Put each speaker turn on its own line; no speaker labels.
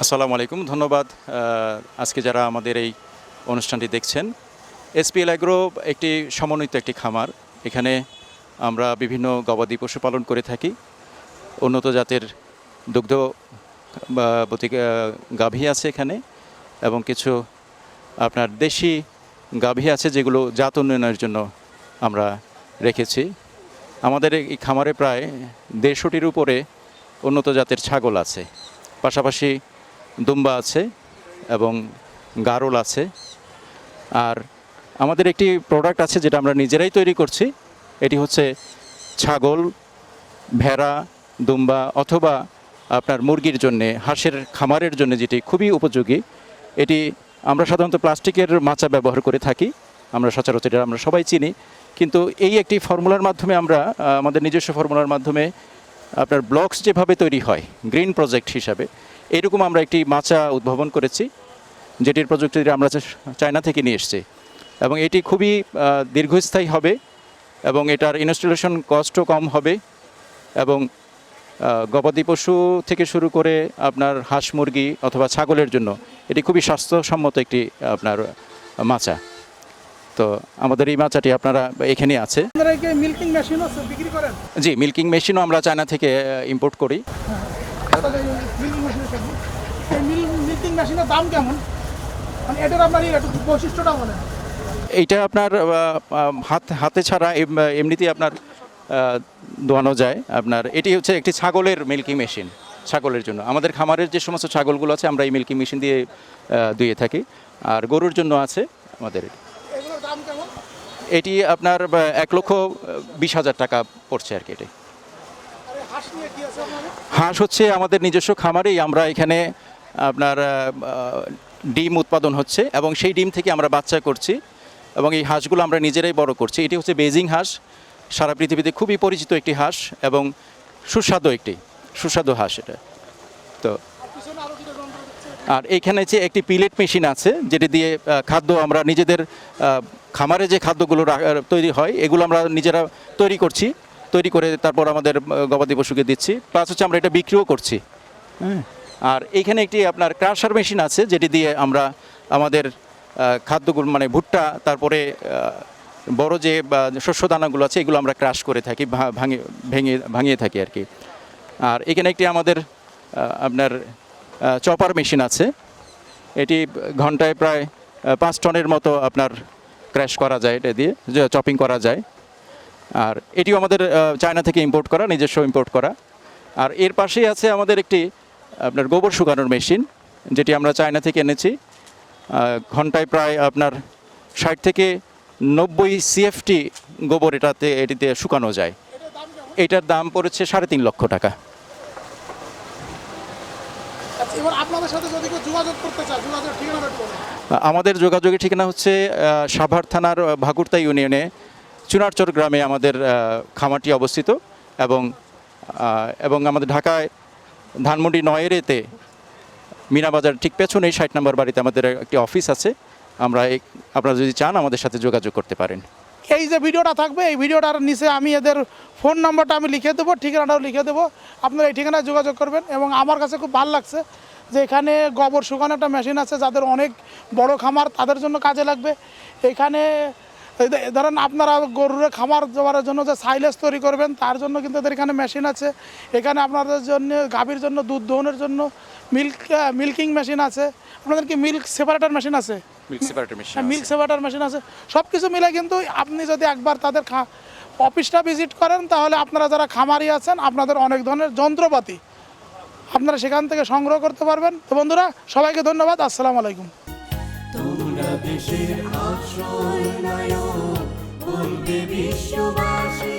আসসালামু আলাইকুম, ধন্যবাদ। আজকে যারা আমাদের এই অনুষ্ঠানটি দেখছেন, SPL Agro একটি সমন্বিত একটি খামার। এখানে আমরা বিভিন্ন গবাদি পশু পালন করে থাকি। উন্নত জাতের দুগ্ধ গাভী আছে এখানে, এবং কিছু আপনার দেশি গাভী আছে যেগুলো জাত উন্নয়নের জন্য আমরা রেখেছি। আমাদের এই খামারে প্রায় 150টির উপরে উন্নত জাতের ছাগল আছে, পাশাপাশি দুম্বা আছে এবং গারল আছে। আর আমাদের একটি প্রোডাক্ট আছে যেটা আমরা নিজেরাই তৈরি করছি। এটি হচ্ছে ছাগল, ভেড়া, দুম্বা অথবা আপনার মুরগির জন্যে, হাঁসের খামারের জন্য যেটি খুবই উপযোগী। এটি আমরা সাধারণত প্লাস্টিকের মাচা ব্যবহার করে থাকি, আমরা সচরাচর এটা আমরা সবাই চিনি। কিন্তু এই একটি ফর্মুলার মাধ্যমে আমরা আমাদের নিজস্ব ফর্মুলার মাধ্যমে আপনার ব্লকস যেভাবে তৈরি হয় গ্রিন প্রজেক্ট হিসাবে, এরকম আমরা একটি মাচা উদ্ভাবন করেছি, যেটির প্রযুক্তি আমরা চায়না থেকে নিয়ে এসেছি। এবং এটি খুবই দীর্ঘস্থায়ী হবে এবং এটার ইনস্টলেশন কস্টও কম হবে। এবং গবাদি পশু থেকে শুরু করে আপনার হাঁস, মুরগি অথবা ছাগলের জন্য এটি খুবই স্বাস্থ্যসম্মত একটি আপনার মাচা। তো আমাদের এই মাচাটি আপনারা এখানে আছে।
মিল্কিং মেশিনও বিক্রি করেন?
জি, মিল্কিং মেশিনও আমরা চায়না থেকে ইম্পোর্ট করি।
মিল্কিং মেশিনের দাম কেমন, মানে এটার আপনার একটু বৈশিষ্ট্যটা বলেন।
এইটা আপনার হাতে ছাড়া এমনিতেই আপনার দোয়ানো যায়। আপনার এটি হচ্ছে একটি ছাগলের মিল্কিং মেশিন, ছাগলের জন্য। আমাদের খামারের যে সমস্ত ছাগলগুলো আছে আমরা এই মিল্কিং মেশিন দিয়ে ধুয়ে থাকি। আর গরুর জন্য আছে আমাদের।
এগুলোর দাম কেমন?
এটি আপনার 1,20,000 টাকা পড়ছে আর কি। এটি হাঁস হচ্ছে আমাদের নিজস্ব খামারেই আমরা এখানে আপনার ডিম উৎপাদন হচ্ছে এবং সেই ডিম থেকে আমরা বাচ্চা করছি এবং এই হাঁসগুলো আমরা নিজেরাই বড় করছি। এটি হচ্ছে বেজিং হাঁস, সারা পৃথিবীতে খুবই পরিচিত একটি হাঁস এবং সুস্বাদু হাঁস এটা। তো আর এখানে যে একটি পিলেট মেশিন আছে যেটি দিয়ে খাদ্য আমরা নিজেদের খামারে যে খাদ্যগুলো তৈরি হয় এগুলো আমরা নিজেরা তৈরি করে তারপর আমাদের গবাদি পশুকে দিচ্ছি, প্লাস হচ্ছে আমরা এটা বিক্রিও করছি। হ্যাঁ, আর এইখানে একটি আপনার ক্রাশার মেশিন আছে যেটি দিয়ে আমরা আমাদের খাদ্যগুলো মানে ভুট্টা, তারপরে বড় যে শস্য দানাগুলো আছে এগুলো আমরা ক্রাশ করে থাকি, ভাঙিয়ে থাকি আর কি। আর এখানে একটি আমাদের আপনার চপার মেশিন আছে। এটি ঘন্টায় প্রায় 5 টনের মতো আপনার ক্র্যাশ করা যায়, এটা দিয়ে চপিং করা যায়। আর এটিও আমাদের চায়না থেকে ইম্পোর্ট করা, নিজস্ব ইম্পোর্ট করা। আর এর পাশেই আছে আমাদের একটি আপনার গোবর শুকানোর মেশিন, যেটি আমরা চায়না থেকে এনেছি। ঘন্টায় প্রায় আপনার 60 থেকে 90 CFT গোবর এটিতে শুকানো যায়। এটার দাম পড়েছে 3.5 লক্ষ টাকা। আমাদের যোগাযোগের ঠিকানা হচ্ছে সাভার থানার ভাকুরতা ইউনিয়নে চুনারচর গ্রামে আমাদের খামারটি অবস্থিত। এবং আমাদের ঢাকায় ধানমন্ডি 9-এতে মিনাবাজার ঠিক পেছনেই 60 নম্বর বাড়িতে আমাদের একটি অফিস আছে। আপনারা যদি চান আমাদের সাথে যোগাযোগ করতে পারেন।
এই যে ভিডিওটা থাকবে, এই ভিডিওটার নিচে আমি এদের ফোন নাম্বারটা আমি লিখে দেবো, ঠিকানাটাও লিখে দেবো। আপনারা এই ঠিকানায় যোগাযোগ করবেন। এবং আমার কাছে খুব ভালো লাগছে যে এখানে গোবর শুকানো একটা মেশিন আছে, যাদের অনেক বড় খামার তাদের জন্য কাজে লাগবে। এখানে ধরেন আপনারা গরুর খামার দেওয়ার জন্য যে সাইলেজ তৈরি করবেন তার জন্য কিন্তু এদের এখানে মেশিন আছে। এখানে আপনাদের জন্য গাভীর জন্য দুধ দোহনের জন্য মিল্কিং মেশিন আছে। আপনাদের কি মিল্ক সেপারেটর মেশিন আছে? মিল্ক সেপারেটর মেশিন আছে। সব কিছু মিলে কিন্তু আপনি যদি একবার তাদের অফিসটা ভিজিট করেন তাহলে আপনারা যারা খামারি আছেন আপনাদের অনেক ধরনের যন্ত্রপাতি আপনারা সেখান থেকে সংগ্রহ করতে পারবেন। তো বন্ধুরা, সবাইকে ধন্যবাদ। আসসালামু আলাইকুম।
তোমরা দেশের আশ্রয় নাও, বলবে বিশ্ববাসী।